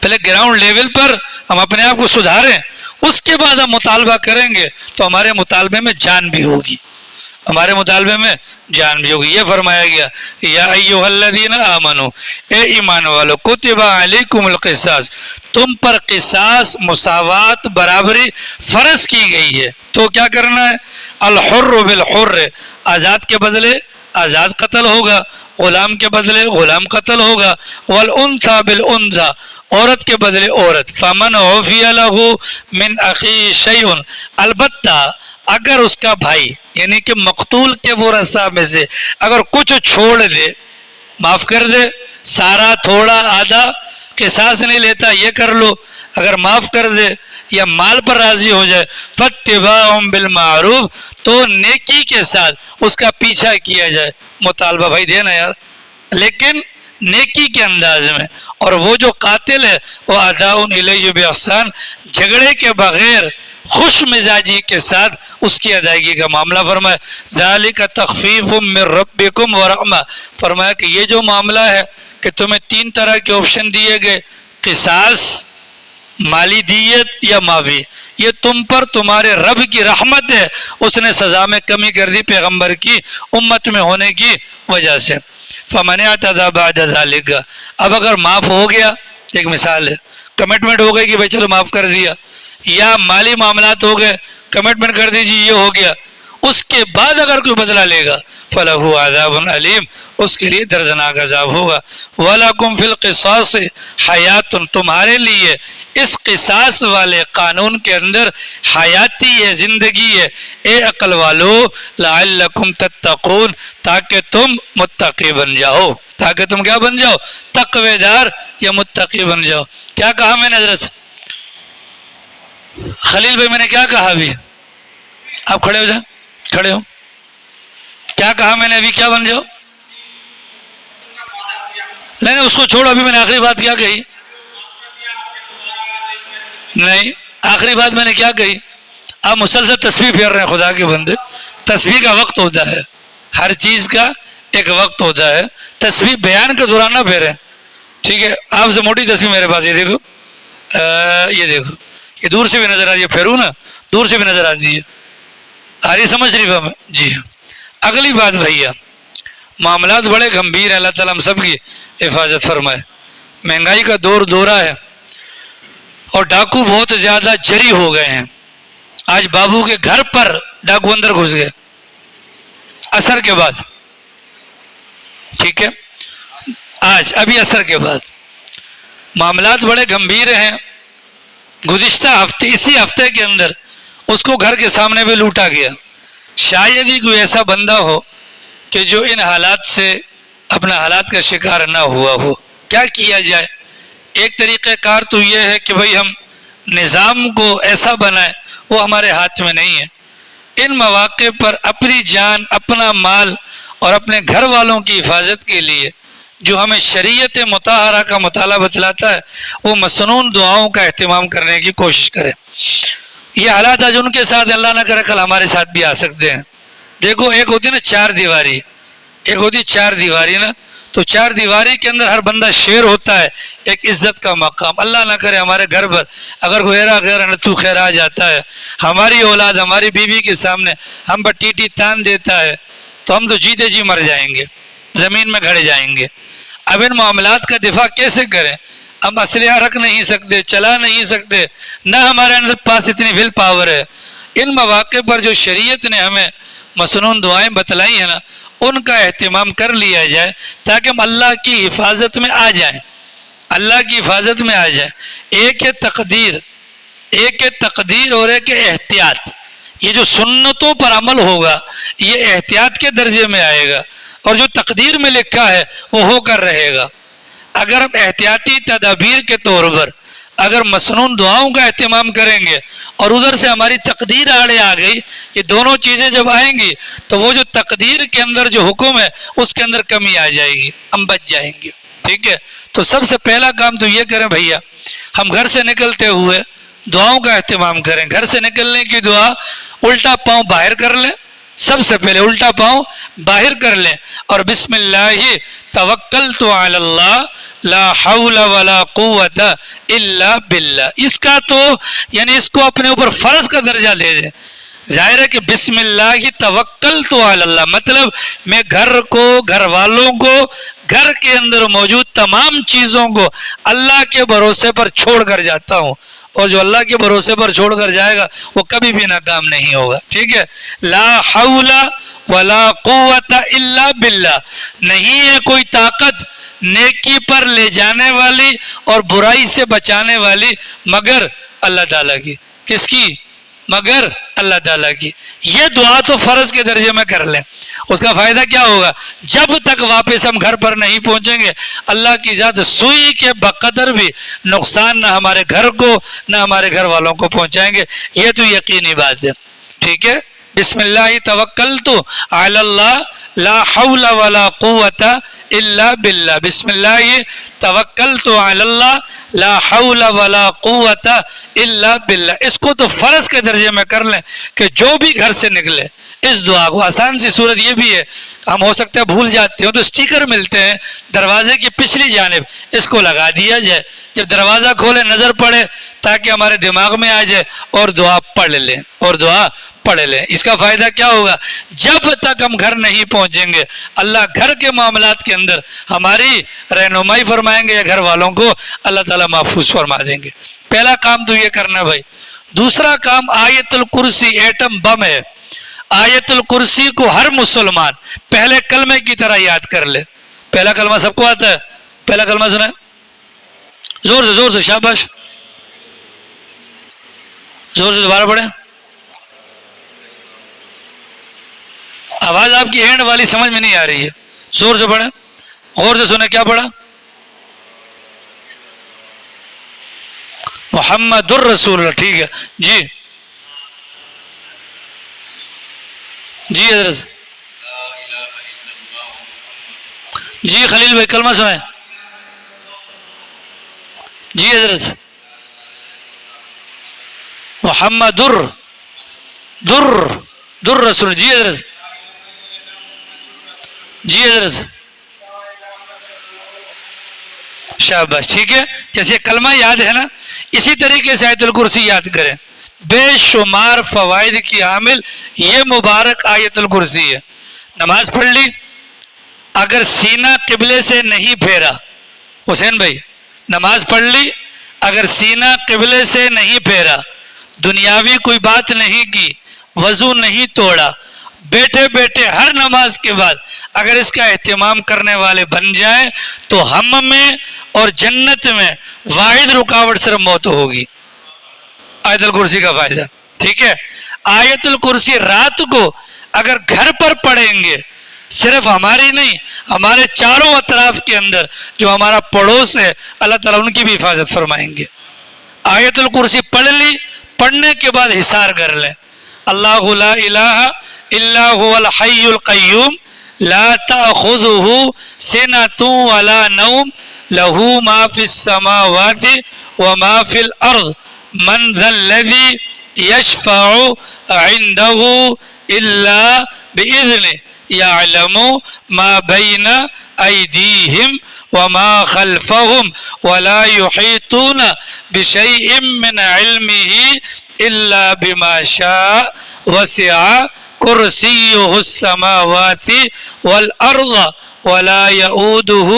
پہلے گراؤنڈ لیول پر ہم اپنے آپ کو سدھاریں، اس کے بعد ہم مطالبہ کریں گے تو ہمارے مطالبے میں جان بھی ہوگی. ہمارے مطالبے میں جان بھی ہوگی. یہ فرمایا گیا یا ایھا الذین آمنو، اے ایمان والو، کتب علیکم القصاص، تم پر قصاص، مساوات، برابری فرض کی گئی ہے. تو کیا کرنا ہے؟ الحر بالحر، آزاد کے بدلے آزاد قتل ہوگا، غلام کے بدلے غلام قتل ہوگا. والانثى بالانثى، عورت کے بدلے عورت. فمن عفی لہ من اخیہ شیء، البتہ اگر اس کا بھائی یعنی کہ مقتول کے ورثاء میں سے اگر کچھ چھوڑ دے، معاف کر دے، سارا تھوڑا آدھا، قصاص نہیں لیتا یہ کر لو، اگر معاف کر دے یا مال پر راضی ہو جائے، فاتباع بالمعروف، تو نیکی کے ساتھ اس کا پیچھا کیا جائے. مطالبہ بھائی دینا یار، لیکن نیکی کے انداز میں. اور وہ جو قاتل ہے وہ اداء الیہ باحسان، جھگڑے کے بغیر خوش مزاجی کے ساتھ اس کی ادائیگی کا معاملہ. فرمایا ذالک تخفیف من ربکم ورحمہ، فرمایا کہ یہ جو معاملہ ہے کہ تمہیں 3 طرح کے آپشن دیے گئے، قصاص، مالی دیت یا معافی، یہ تم پر تمہارے رب کی رحمت ہے، اس نے سزا میں کمی کر دی پیغمبر کی امت میں ہونے کی وجہ سے. فمن اعتدی بعد ذلک، اب اگر معاف ہو گیا، ایک مثال ہے، کمٹمنٹ ہو گئی کہ بھائی چلو معاف کر دیا، یا مالی معاملات ہو گئے، کمٹمنٹ کر دیجیے یہ ہو گیا، اس کے بعد اگر کوئی بدلہ لے گا فَلَهُ عَذَابٌ علیم، اس کے لیے دردناک عذاب ہوگا. وَلَكُمْ فِي الْقِصَاصِ حَيَاتٌ، تمہارے لیے اس قصاص والے قانون کے اندر حیاتی ہے، زندگی ہے، اے عقل والو، لَعَلَّكُمْ تَتَّقُونَ، تاکہ تم متقی بن جاؤ. تاکہ تم کیا بن جاؤ؟ تقوی دار یا متقی بن جاؤ. کیا کہا میں نے حضرت خلیل بھائی؟ میں نے کیا کہا ابھی؟ آپ کھڑے ہو جائیں، کھڑے ہو. کیا کہا میں نے ابھی؟ کیا بن جاؤ؟ نہیں اس کو چھوڑو، ابھی میں نے آخری بات کیا کہی؟ نہیں، آخری بات میں نے کیا کہی؟ آپ مسلسل تسبیح پھیر رہے ہیں خدا کے بندے. تسبیح کا وقت ہوتا ہے، ہر چیز کا ایک وقت ہوتا ہے. تسبیح بیان کے دوران نہ پھیریں، ٹھیک ہے؟ آپ سے موٹی تسبیح میرے پاس، یہ دیکھو، یہ دیکھو، یہ دور سے بھی نظر آ رہی ہے، پھیروں نا، دور سے بھی نظر آتی ہے. آ رہی سمجھ شریفہ میں؟ جی ہاں. اگلی بات بھیا، معاملات بڑے گمبھیر ہیں، اللہ تعالیٰ ہم سب کی حفاظت فرمائے. مہنگائی کا دورہ ہے اور ڈاکو بہت زیادہ جری ہو گئے ہیں. آج بابو کے گھر پر ڈاکو اندر گھس گئے عصر کے بعد، ٹھیک ہے؟ آج ابھی عصر کے بعد معاملات بڑے گمبھیر ہیں. گزشتہ ہفتے، اسی ہفتے کے اندر اس کو گھر کے سامنے بھی لوٹا گیا. شاید ہی کوئی ایسا بندہ ہو کہ جو ان حالات سے اپنا حالات کا شکار نہ ہوا ہو. کیا کیا جائے؟ ایک طریقہ کار تو یہ ہے کہ بھئی ہم نظام کو ایسا بنائیں، وہ ہمارے ہاتھ میں نہیں ہے. ان مواقع پر اپنی جان، اپنا مال اور اپنے گھر والوں کی حفاظت کے لیے جو ہمیں شریعت مطہرہ کا مطالعہ بتلاتا ہے، وہ مسنون دعاؤں کا اہتمام کرنے کی کوشش کریں. یہ حالات آج ان کے ساتھ، اللہ نہ کرے کل ہمارے ساتھ بھی آ سکتے ہیں. دیکھو، ایک ہوتی نا 4 دیواری، ایک ہوتی 4 دیواری نا، تو 4 دیواری کے اندر ہر بندہ شیر ہوتا ہے، ایک عزت کا مقام. اللہ نہ کرے ہمارے گھر پر اگر کوئی غیر نتو خیر آ جاتا ہے، ہماری اولاد ہماری بیوی کے سامنے ہم پر ٹیٹی تان دیتا ہے، تو ہم تو جیتے جی مر جائیں گے، زمین میں گھڑ جائیں گے. اب ان معاملات کا دفاع کیسے کریں؟ ہم اسلحہ رکھ نہیں سکتے، چلا نہیں سکتے، نہ ہمارے اندر پاس اتنی ول پاور ہے. ان مواقع پر جو شریعت نے ہمیں مسنون دعائیں بتلائی ہیں نا، ان کا اہتمام کر لیا جائے تاکہ ہم اللہ کی حفاظت میں آ جائیں، اللہ کی حفاظت میں آ جائیں. ایک ہے تقدیر، ایک ہے تقدیر اور ایک ہے احتیاط. یہ جو سنتوں پر عمل ہوگا یہ احتیاط کے درجے میں آئے گا، اور جو تقدیر میں لکھا ہے وہ ہو کر رہے گا. اگر ہم احتیاطی تدابیر کے طور پر اگر مسنون دعاؤں کا اہتمام کریں گے اور ادھر سے ہماری تقدیر آڑے آ گئی، یہ دونوں چیزیں جب آئیں گی تو وہ جو تقدیر کے اندر جو حکم ہے اس کے اندر کمی آ جائے گی، ہم بچ جائیں گے. ٹھیک ہے؟ تو سب سے پہلا کام تو یہ کریں بھیا، ہم گھر سے نکلتے ہوئے دعاؤں کا اہتمام کریں. گھر سے نکلنے کی دعا الٹا پاؤں باہر کر لیں، سب سے پہلے الٹا پاؤں باہر کر لیں، اور بسم اللہ توکلت علی اللہ لا حول ولا قوت الا باللہ. اس کا تو یعنی اس کو اپنے اوپر فرض کا درجہ دے دیں. ظاہر ہے کہ بسم اللہ توکلت علی اللہ مطلب میں گھر کو، گھر والوں کو، گھر کے اندر موجود تمام چیزوں کو اللہ کے بھروسے پر چھوڑ کر جاتا ہوں، اور جو اللہ کے بھروسے پر چھوڑ کر جائے گا وہ کبھی بھی ناکام نہیں ہوگا. ٹھیک ہے. لا حول ولا قوت الا باللہ، نہیں ہے کوئی طاقت نیکی پر لے جانے والی اور برائی سے بچانے والی مگر اللہ تعالیٰ کی. کس کی؟ مگر اللہ تعالیٰ کی. یہ دعا تو فرض کے درجے میں کر لیں. اس کا فائدہ کیا ہوگا؟ جب تک واپس ہم گھر پر نہیں پہنچیں گے اللہ کی ذات سوئی کے بقدر بھی نقصان نہ ہمارے گھر کو نہ ہمارے گھر والوں کو پہنچائیں گے. یہ تو یقینی بات ہے. ٹھیک ہے. بسم اللہ توکلت علی اللہ لا حول ولا قوت الا باللہ. بسم اللہ توکلت علی اللہ لا حول ولا قوت الا باللہ. اس کو تو فرض کے درجے میں کر لیں کہ جو بھی گھر سے نکلے اس دعا کو. آسان سی صورت یہ بھی ہے، ہم ہو سکتا ہے بھول جاتے ہوں تو اسٹیکر ملتے ہیں دروازے کی پچھلی جانب، اس کو لگا دیا جائے، جب دروازہ کھولے نظر پڑے تاکہ ہمارے دماغ میں آ جائے اور دعا پڑھ لیں اور دعا پڑھ لیں. اس کا فائدہ کیا ہوگا؟ جب تک ہم گھر نہیں پہنچیں گے اللہ گھر کے معاملات کے اندر ہماری رہنمائی فرمائیں گے یا گھر والوں کو اللہ تعالیٰ محفوظ فرما دیں گے. پہلا کام تو یہ کرنا بھائی. دوسرا کام آیت الکرسی ایٹم بم ہے. آیت الکرسی کو ہر مسلمان پہلے کلمے کی طرح یاد کر لے. پہلا کلمہ سب کو آتا ہے؟ پہلا کلمہ سنیں زور سے شاباش، زور سے دوبارہ پڑھیں. آواز آپ کی اینڈ والی سمجھ میں نہیں آ رہی ہے، زور سے پڑھیں، غور سے سنیں. کیا پڑھا؟ محمد الرسول اللہ. ٹھیک ہے جی جی حضرت جی خلیل بھائی کلمہ سنائیں. جی حضرت محمد در رسول. جی حضرت جی حضرت شاباش. ٹھیک ہے. جیسے کلمہ یاد ہے نا اسی طریقے سے آیت الکرسی یاد کریں. بے شمار فوائد کی حامل یہ مبارک آیت الکرسی ہے. نماز پڑھ لی، اگر سینہ قبلے سے نہیں پھیرا، حسین بھائی نماز پڑھ لی اگر سینہ قبلے سے نہیں پھیرا، دنیاوی کوئی بات نہیں کی، وضو نہیں توڑا، بیٹھے بیٹھے ہر نماز کے بعد اگر اس کا اہتمام کرنے والے بن جائیں تو ہم میں اور جنت میں واحد رکاوٹ صرف موت ہوگی. آیت الکرسی کا فائدہ. ٹھیک ہے. آیت الکرسی رات کو اگر گھر پر پڑھیں گے، صرف ہماری نہیں ہمارے چاروں اطراف کے اندر جو ہمارا پڑوس ہے اللہ تعالیٰ ان کی بھی حفاظت فرمائیں گے. آیت الکرسی پڑھ لی، پڑھنے کے بعد حصار کر لیں. اللہ لا الہ الا هو الحی القیوم لا تأخذہ سنۃ ولا نوم لہ ما فی السماوات وما فی الارض من ذا الذی یشفع عنده الا بإذنہ یعلم ما بین ایدیہم وما خلفہم ولا یحیطون بشیء من علمہ الا بما شاء وسع کرسیہ السماوات والارض ولا یؤودہ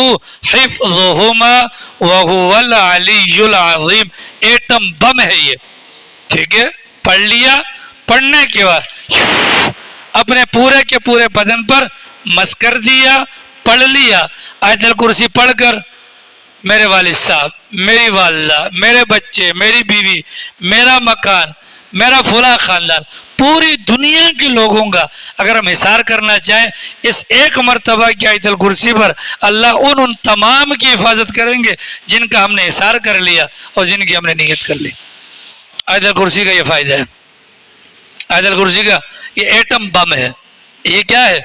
حفظہما وہو العلی العظیم. ایٹم بم ہے یہ. ٹھیک ہے. پڑھ لیا، پڑھنے کے بعد اپنے پورے کے پورے بدن پر مس کر دیا، پڑھ لیا. آیت الکرسی پڑھ کر میرے والد صاحب، میری والدہ، میرے بچے، میری بیوی، میرا مکان، میرا فلاں خاندان، پوری دنیا کے لوگوں کا اگر ہم حصار کرنا چاہیں اس ایک مرتبہ کی آیت الکرسی پر اللہ ان تمام کی حفاظت کریں گے جن کا ہم نے حصار کر لیا اور جن کی ہم نے نیت کر لی. آیت الکرسی کا یہ فائدہ ہے. آیت الکرسی کا یہ ایٹم بم ہے. یہ کیا ہے؟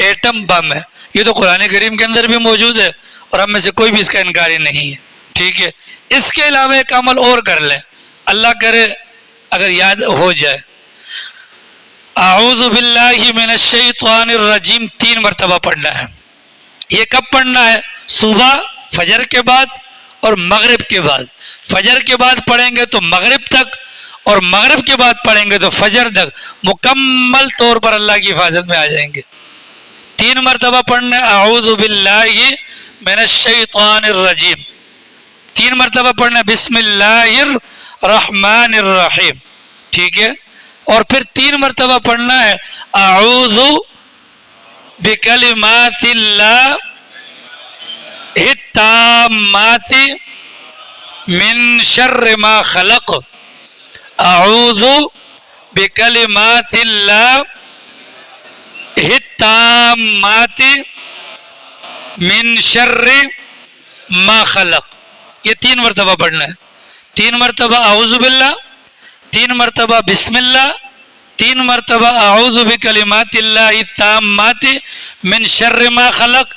ایٹم بم ہے. یہ تو قرآن کریم کے اندر بھی موجود ہے اور ہم میں سے کوئی بھی اس کا انکاری نہیں ہے. ٹھیک ہے. اس کے علاوہ ایک عمل اور کر لیں، اللہ کرے اگر یاد ہو جائے. اعوذ باللہ من الشیطان الرجیم 3 مرتبہ پڑھنا ہے. یہ کب پڑھنا ہے؟ صبح فجر کے بعد اور مغرب کے بعد. فجر کے بعد پڑھیں گے تو مغرب تک، اور مغرب کے بعد پڑھیں گے تو فجر تک مکمل طور پر اللہ کی حفاظت میں آ جائیں گے۔ 3 مرتبہ پڑھنا اعوذ باللہ من الشیطان الرجیم، 3 مرتبہ پڑھنا بسم اللہ الرحمن الرحیم، ٹھیک ہے؟ اور پھر 3 مرتبہ پڑھنا ہے اعوذ بکلمات اللہ التامات من شر ما خلق، اعوذ بکلمات اللہ التامات من شر ما خلق، یہ 3 مرتبہ پڑھنا ہے۔ 3 مرتبہ اعوذ باللہ، 3 مرتبہ بسم اللہ، 3 مرتبہ اعوذ بکلمات اللہ التامات من شر ما خلق،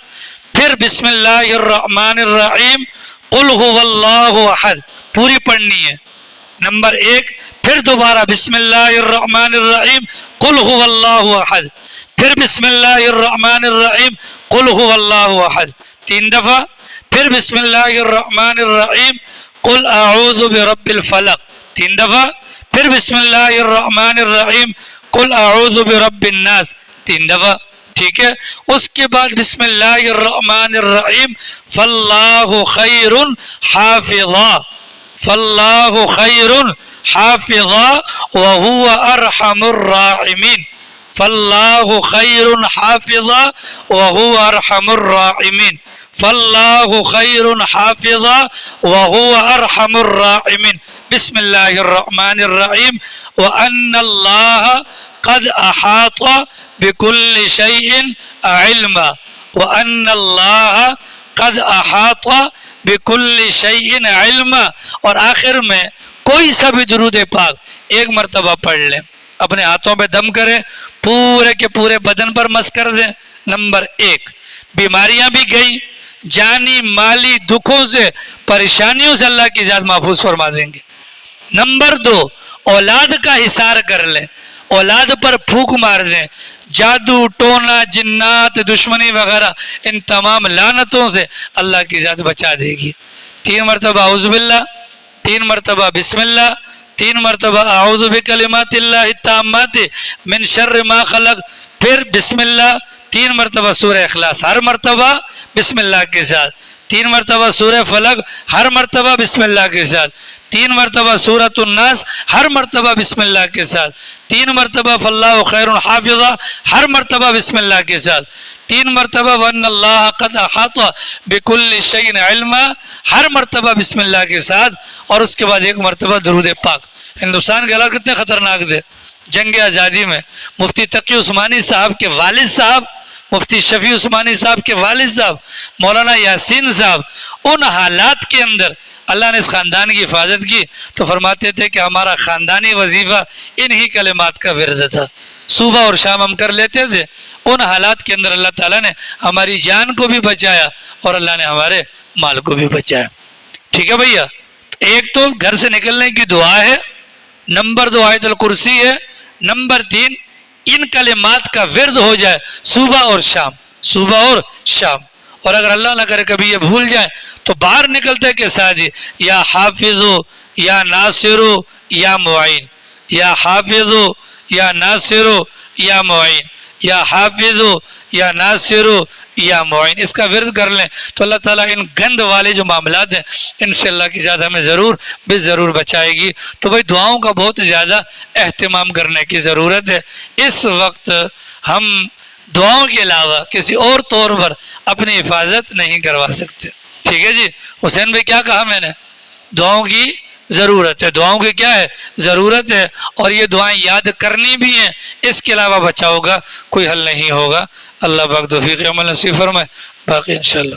پھر بسم اللہ الرحمن الرحیم قل هو اللہ احد پوری پڑھنی ہے، نمبر 1۔ پھر دوبارہ بسم اللہ الرحمن الرحیم قل هو اللہ احد، پھر بسم اللہ الرحمن الرحیم قل هو اللہ احد 3 دفعہ، پھر بسم اللہ الرحمن الرحیم قل اعوذ برب الفلق 3 دفعہ، پھر بسم اللہ الرحمن الرحیم قل اعوذ برب الناس 3 دفعہ، ٹھیک ہے؟ اس کے بعد بسم اللہ الرحمن الرحیم فاللہ خیر حافظا، فاللہ خیر حافظا وهو ارحم الراحمین، فاللہ خیر حافظا وهو ارحم الراحمین، فاللہ خیر حافظا وهو ارحم الراحمین۔ بسم اللہ الرحمن الرحیم وان اللہ قد احاط بكل شيء علما، وان اللہ قد احاط بكل شيء علما، اور آخر میں کوئی سا بھی درود پاک 1 مرتبہ پڑھ لیں، اپنے ہاتھوں پہ دم کریں، پورے کے پورے بدن پر مس کر دیں۔ نمبر 1، بیماریاں بھی گئی، جانی مالی دکھوں سے پریشانیوں سے اللہ کی ذات محفوظ فرما دیں گے۔ نمبر 2، اولاد کا حصار کر لیں، اولاد پر پھونک مار دیں، جادو ٹونا جنات دشمنی وغیرہ ان تمام لعنتوں سے اللہ کی ذات بچا دے گی۔ 3 مرتبہ اعوذ باللہ، 3 مرتبہ بسم اللہ، 3 مرتبہ اعوذ بکلمات اللہ التامات من شر ما خلق، پھر بسم اللہ، 3 مرتبہ سورہ اخلاص ہر مرتبہ بسم اللہ کے ساتھ، 3 مرتبہ سورہ فلق ہر مرتبہ بسم اللہ کے ساتھ، 3 مرتبہ سورۃ الناس ہر مرتبہ بسم اللہ کے ساتھ، 3 مرتبہ فاللہ خیر حافظا ہر مرتبہ بسم اللہ کے ساتھ، 3 مرتبہ وان اللہ قد احاط بكل شيء علما ہر مرتبہ بسم اللہ کے ساتھ، اور اس کے بعد 1 مرتبہ درود پاک۔ ہندوستان کے حالات کتنے خطرناک تھے جنگ آزادی میں، مفتی تقی عثمانی صاحب کے والد صاحب، مفتی شفیع عثمانی صاحب کے والد صاحب مولانا یاسین صاحب، ان حالات کے اندر اللہ نے اس خاندان کی حفاظت کی تو فرماتے تھے کہ ہمارا خاندانی وظیفہ انہی کلمات کا ورد تھا، صبح اور شام ہم کر لیتے تھے۔ ان حالات کے اندر اللہ تعالیٰ نے ہماری جان کو بھی بچایا اور اللہ نے ہمارے مال کو بھی بچایا، ٹھیک ہے بھیا؟ ایک تو گھر سے نکلنے کی دعا ہے، نمبر 2 آیت الکرسی ہے، نمبر 3 ان کلمات کا ورد ہو جائے صبح اور شام، صبح اور شام۔ اور اگر اللہ نہ کرے کبھی یہ بھول جائے تو باہر نکلتے کے ساتھ ہی یا حافظو یا ناصرو یا معین، یا حافظو یا ناصرو یا معین، یا حافظو یا ناصرو یا معین، اس کا ورد کر لیں تو اللہ تعالیٰ ان گند والے جو معاملات ہیں ان سے اللہ کی ذات ہمیں ضرور بچائے گی۔ تو بھائی دعاؤں کا بہت زیادہ اہتمام کرنے کی ضرورت ہے۔ اس وقت ہم دعاؤں کے علاوہ کسی اور طور پر اپنی حفاظت نہیں کروا سکتے، ٹھیک ہے جی؟ حسین بھائی کیا کہا میں نے؟ دعاؤں کی ضرورت ہے، دعاؤں کی کیا ہے؟ ضرورت ہے، اور یہ دعائیں یاد کرنی بھی ہیں، اس کے علاوہ بچاؤ کا کوئی حل نہیں ہوگا۔ اللہ پاک توفیق عمل نصیب فرمائے، باقی انشاءاللہ۔